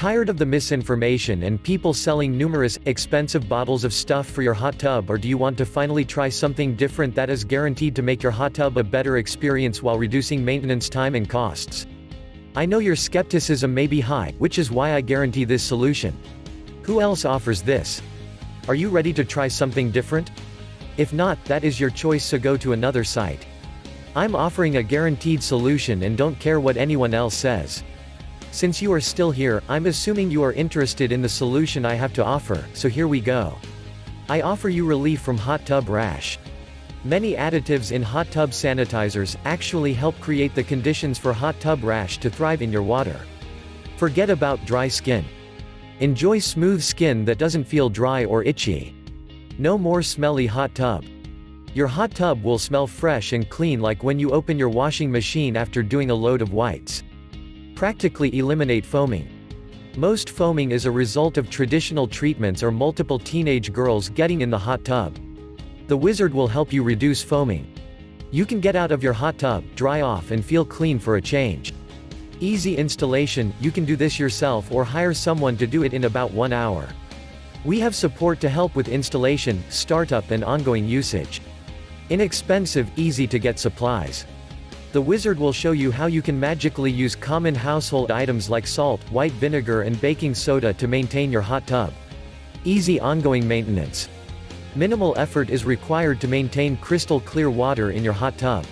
Tired of the misinformation and people selling numerous, expensive bottles of stuff for your hot tub, or do you want to finally try something different that is guaranteed to make your hot tub a better experience while reducing maintenance time and costs? I know your skepticism may be high, which is why I guarantee this solution. Who else offers this? Are you ready to try something different? If not, that is your choice, so go to another site. I'm offering a guaranteed solution and don't care what anyone else says. Since you are still here, I'm assuming you are interested in the solution I have to offer, so here we go. I offer you relief from hot tub rash. Many additives in hot tub sanitizers actually help create the conditions for hot tub rash to thrive in your water. Forget about dry skin. Enjoy smooth skin that doesn't feel dry or itchy. No more smelly hot tub. Your hot tub will smell fresh and clean like when you open your washing machine after doing a load of whites. Practically eliminate foaming. Most foaming is a result of traditional treatments or multiple teenage girls getting in the hot tub. The Wizard will help you reduce foaming. You can get out of your hot tub, dry off and feel clean for a change. Easy installation, you can do this yourself or hire someone to do it in about 1 hour. We have support to help with installation, startup and ongoing usage. Inexpensive, easy to get supplies. The Wizard will show you how you can magically use common household items like salt, white vinegar and baking soda to maintain your hot tub. Easy ongoing maintenance. Minimal effort is required to maintain crystal clear water in your hot tub.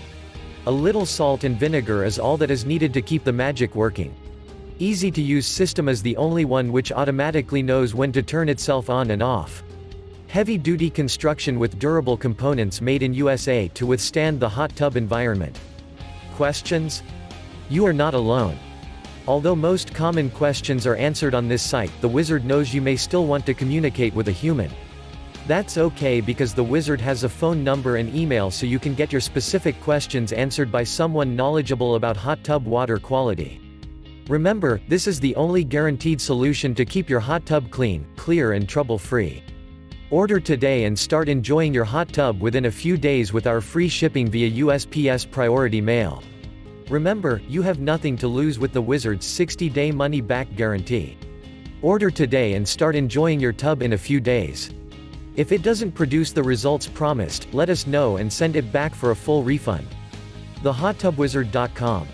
A little salt and vinegar is all that is needed to keep the magic working. Easy to use system is the only one which automatically knows when to turn itself on and off. Heavy-duty construction with durable components made in USA to withstand the hot tub environment. Questions? You are not alone. Although most common questions are answered on this site, the Wizard knows you may still want to communicate with a human. That's okay, because the Wizard has a phone number and email so you can get your specific questions answered by someone knowledgeable about hot tub water quality. Remember, this is the only guaranteed solution to keep your hot tub clean, clear and trouble-free. Order today and start enjoying your hot tub within a few days with our free shipping via USPS Priority Mail. Remember, you have nothing to lose with the Wizard's 60-day money-back guarantee. Order today and start enjoying your tub in a few days. If it doesn't produce the results promised, let us know and send it back for a full refund. TheHotTubWizard.com